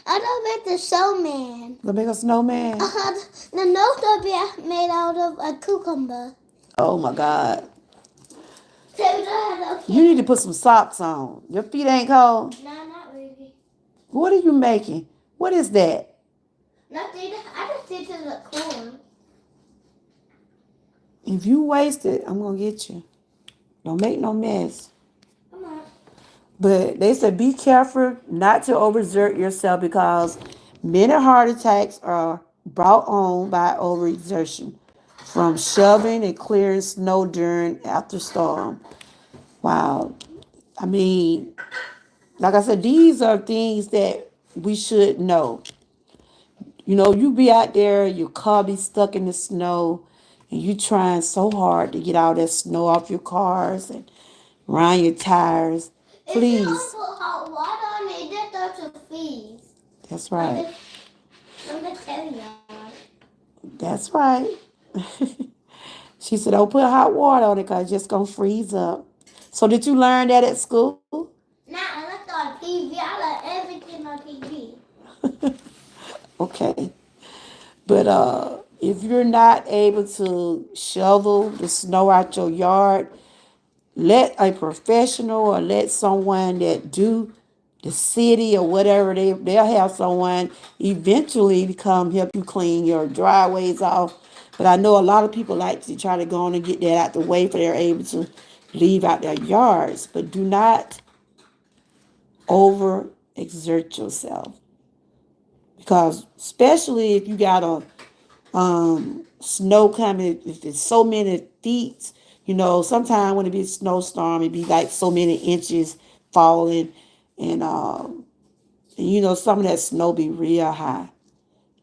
I don't make the snowman. gonna make a snowman? Uh-huh. The nose will be made out of a cucumber. Oh my God. So we don't have You need to put some socks on. Your feet ain't cold. No, not really. What are you making? What is that? Nothing. I just did to the corn. If you waste it, I'm gonna get you. Don't make no mess. Come on. But they said be careful not to overexert yourself because many heart attacks are brought on by overexertion from shoving and clearing snow during after storm. Wow. I mean, like I said, these are things that we should know. You be out there, your car be stuck in the snow, and you trying so hard to get all that snow off your cars and around your tires. Please. If you don't put hot water on it, it just starts to freeze. That's right. I'm gonna tell you. That's right. She said, don't put hot water on it because it's just going to freeze up. So did you learn that at school? Nah, I looked on TV. I learned everything on TV. Okay. But if you're not able to shovel the snow out your yard, let a professional or let someone that do the city or whatever, they'll have someone eventually come help you clean your driveways off. But I know a lot of people like to try to go on and get that out the way for they're able to leave out their yards. But do not over exert yourself. Because especially if you got a snow coming, if it's so many feet, sometimes when it be a snowstorm, it be like so many inches falling, and some of that snow be real high.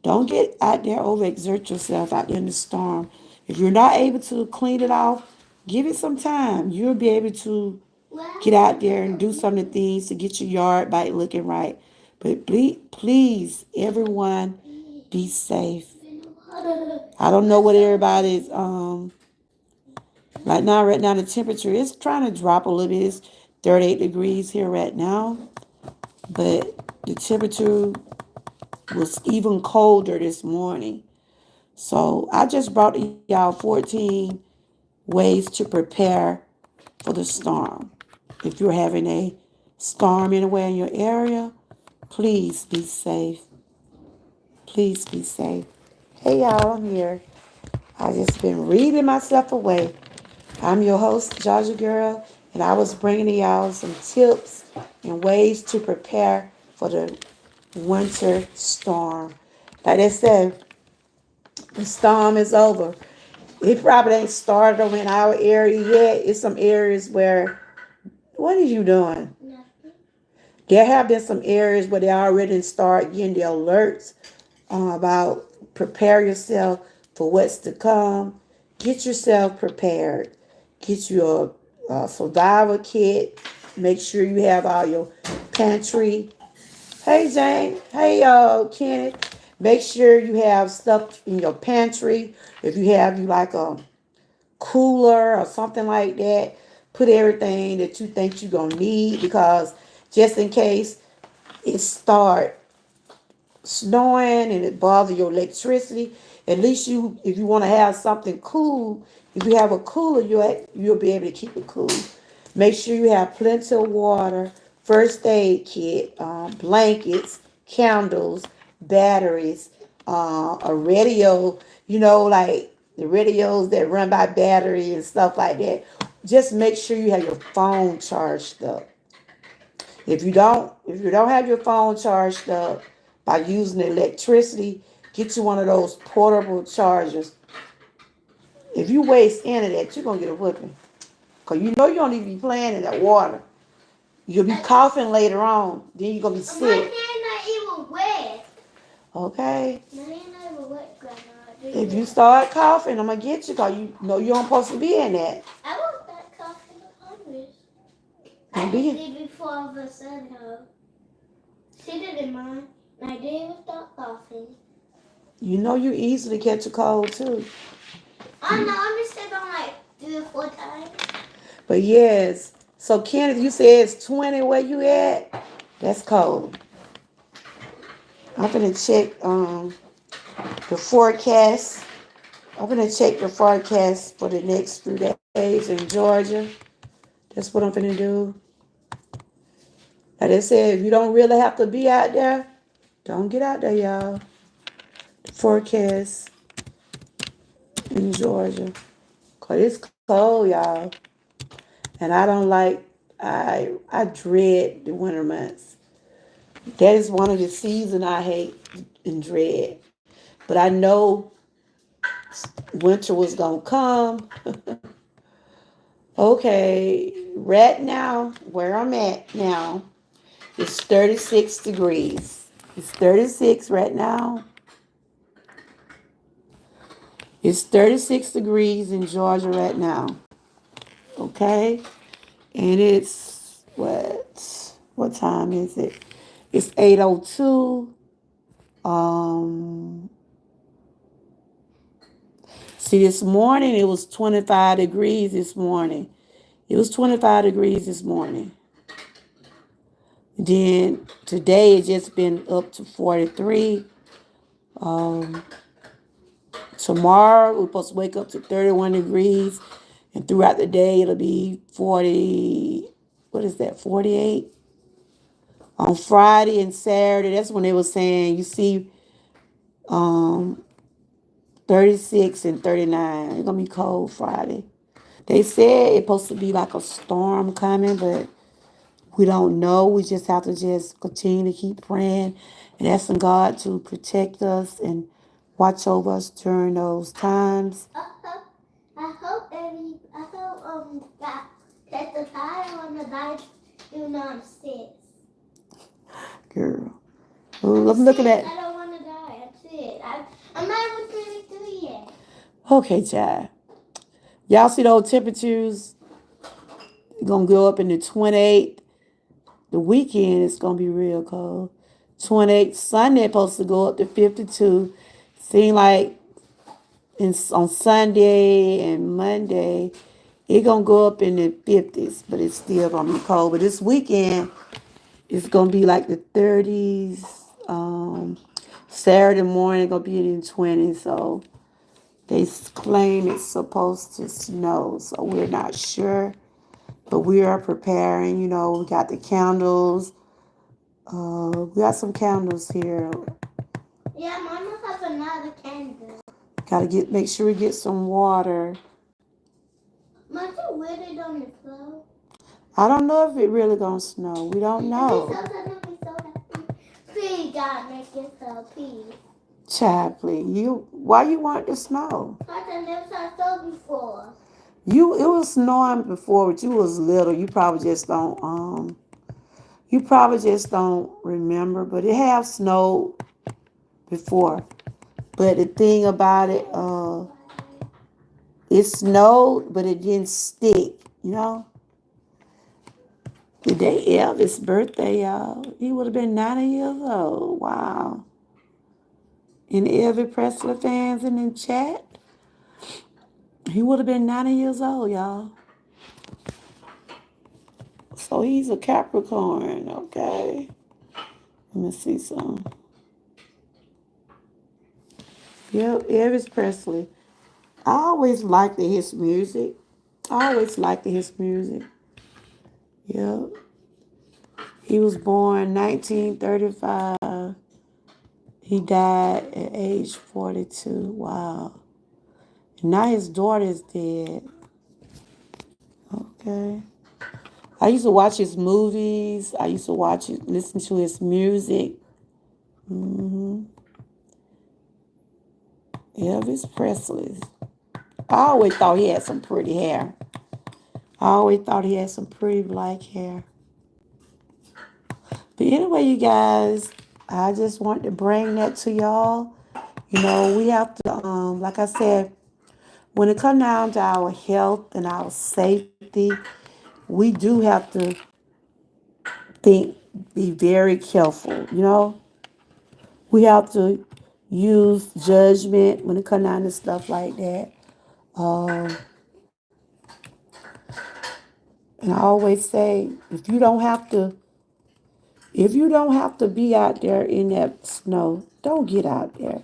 Don't get out there overexert yourself out there in the storm. If you're not able to clean it off, give it some time. You'll be able to Get out there and do some of the things to get your yard back looking right. But please, everyone, be safe. I don't know what everybody's right now. Right now, the temperature is trying to drop a little bit. It's 38 degrees here right now, but the temperature was even colder this morning. So I just brought y'all 14 ways to prepare for the storm. If you're having a storm anywhere in your area, please be safe. Please be safe. Hey y'all, I'm here. I just been reading myself away. I'm your host, Georgia Girl, and I was bringing y'all some tips and ways to prepare for the winter storm. Like I said, the storm is over. It probably ain't started over in our area yet. It's some areas where, what are you doing? Nothing. There have been some areas where they already start getting the alerts about prepare yourself for what's to come. Get yourself prepared. Get your survival kit. Make sure you have all your pantry. Hey, Jane. Hey, Kenneth. Make sure you have stuff in your pantry. If you have you like a cooler or something like that, put everything that you think you're gonna need, because just in case it start snowing and it bother your electricity, at least you, if you want to have something cool, if you have a cooler, you'll be able to keep it cool. Make sure you have plenty of water, first aid kit, blankets, candles, batteries, a radio, like the radios that run by battery and stuff like that. Just make sure you have your phone charged up. If you don't have your phone charged up by using electricity, get you one of those portable chargers. If you waste internet, you're gonna get a whipping. Cause you know you don't need to be playing in that water. You'll be coughing later on. Then you're gonna be My hand sick. not even wet. Okay? My hand not even wet, Grandma. If you start coughing, I'm gonna get you, cause you know you don't supposed to be in that. I want that coffee on this. I Don't be did before all of a sudden, her. She didn't mind. I didn't even start coughing. You know you easily catch a cold too. Oh no, I missed it on like 3 or 4 times. But yes. So Kenneth, you said it's 20 where you at? That's cold. I'm gonna check the forecast. I'm gonna check the forecast for the next few days in Georgia. That's what I'm gonna do. Like I said, if you don't really have to be out there, don't get out there, y'all. The forecast in Georgia. Cause it's cold, y'all. And I don't like I dread the winter months. That is one of the seasons I hate and dread. But I know winter was gonna come. Okay, right now, where I'm at now, it's 36 degrees. It's 36 right now. It's 36 degrees in Georgia right now. Okay? And it's what time is it? It's 8:02. Um See, this morning it was 25 degrees this morning. It was 25 degrees this morning. Then today it just been up to 43. Um, Tomorrow we're supposed to wake up to 31 degrees. And throughout the day it'll be 40, what is that, 48? On Friday and Saturday, that's when they were saying you see um 36 and 39. It's gonna be cold Friday. They said it's supposed to be like a storm coming, but we don't know. We just have to just continue to keep praying and asking God to protect us and watch over us during those times. I hope that the tire on the bike do not sit. Girl. Ooh, I'm looking at. I don't want to die. That's it. I'm not even 23 yet. Okay, child. Y'all see those temperatures? It's gonna go up in the 28th. The weekend it's gonna be real cold. 28th Sunday supposed to go up to 52. Seem like on Sunday and Monday it gonna go up in the 50s, but it's still gonna be cold. But this weekend it's gonna be like the 30s. Saturday morning gonna be in the 20s. So they claim it's supposed to snow. So we're not sure, but we are preparing. We got the candles. We got some candles here. Yeah, Mama has another candle. Gotta make sure we get some water. Must you wear it on the floor? I don't know if it really gonna snow. We don't know. Please, God, make it so, please. Chapley, why you want it to snow? Because I never saw snow before. It was snowing before, but you was little. You probably just don't remember. But it have snowed before. But the thing about it, it snowed, but it didn't stick. Today Elvis' birthday, y'all. He would have been 90 years old. Wow. And every Presley fans in the chat, he would have been 90 years old, y'all. So he's a Capricorn, okay. Let me see some. Yep, Elvis Presley. I always liked his music. Yep. He was born 1935. He died at age 42. Wow. Now his daughter is dead. Okay. I used to watch his movies. I used to listen to his music. Elvis Presley. I always thought he had some pretty hair. I always thought he had some pretty black hair. But anyway, you guys, I just want to bring that to y'all. We have to, like I said, when it comes down to our health and our safety, we do have to be very careful. We have to use judgment when it comes down to stuff like that. Um, and I always say, if you don't have to be out there in that snow, don't get out there.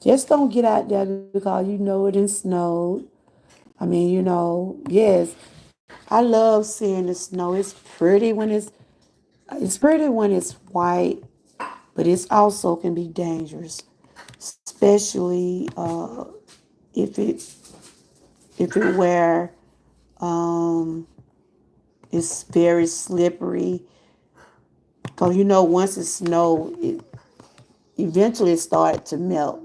Just don't get out there because you know it and snowed. I mean, yes, I love seeing the snow. It's pretty when it's white, but it's also can be dangerous, especially if it where it's very slippery. Cause once it snowed, eventually it started to melt.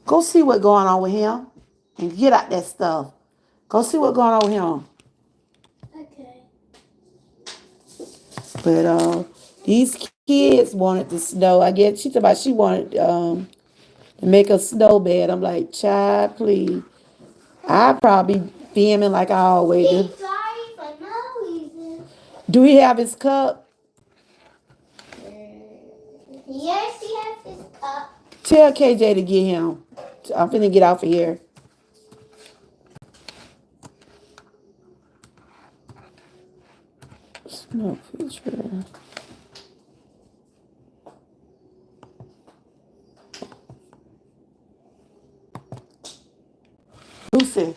Go see what's going on with him, and get out that stuff. Go see what's going on with him. Okay. But these kids wanted to snow. I guess she wanted to make a snow bed. I'm like, child, please. I probably filming like I always do. He's sorry for no reason. Do he have his cup? Yes, he has his cup. Tell KJ to get him. I'm finna get off of here. Snow picture. Lucy.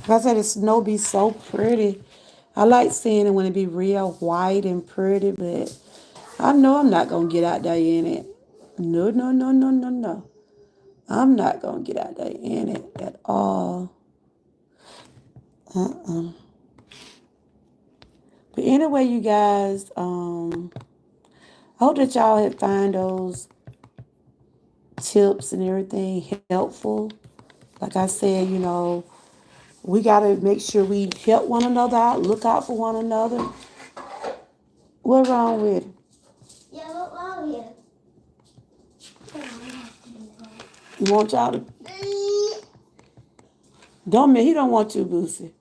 Like I said, the snow be so pretty. I like seeing it when it be real white and pretty, but I know I'm not going to get out there in it. No, no, no, no, no, no. I'm not going to get out there in it at all. But anyway, you guys, I hope that y'all had find those tips and everything helpful. Like I said, we got to make sure we help one another out, look out for one another. What's wrong with it? Yeah, look wrong here. You want y'all to... Don't he don't want to, Boosie.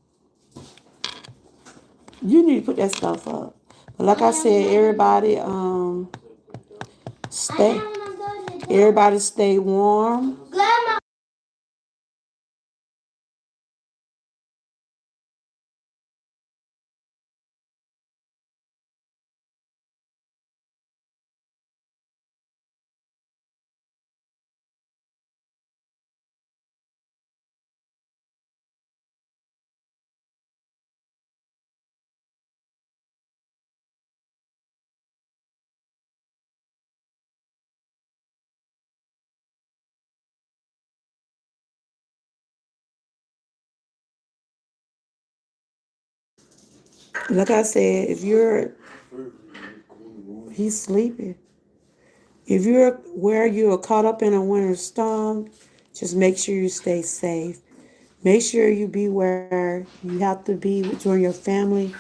You need to put that stuff up. But like I said, stay everybody stay warm. Grandma. Like I said, he's sleeping. If you're caught up in a winter storm, just make sure you stay safe. Make sure you be where you have to be during your family.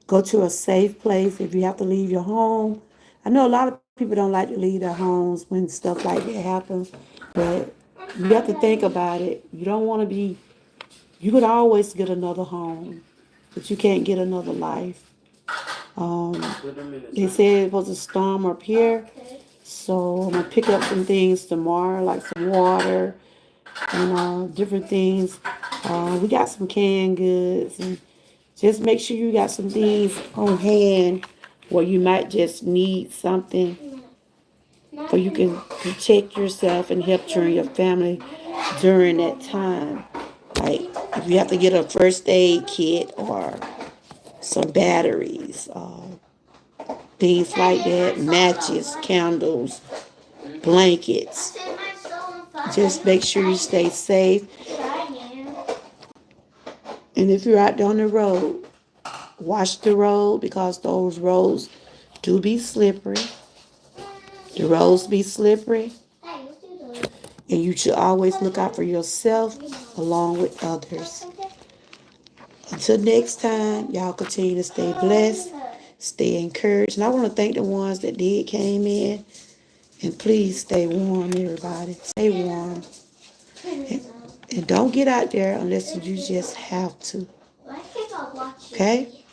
Go to a safe place if you have to leave your home. I know a lot of people don't like to leave their homes when stuff like that happens, but you have to think about it. You don't want to be, you could always get another home, but you can't get another life. They said it was a storm up here, so I'm going to pick up some things tomorrow, like some water and different things. We got some canned goods, and just make sure you got some things on hand where you might just need something or you can protect yourself and help your family during that time. Like if you have to get a first aid kit or some batteries, things like that, matches, candles, blankets. Just make sure you stay safe. And if you're out on the road, watch the road because those roads do be slippery. The roads be slippery. And you should always look out for yourself along with others. Until next time, y'all continue to stay blessed, stay encouraged. And I want to thank the ones that did came in. And please stay warm, everybody. Stay warm. And don't get out there unless you just have to. Okay?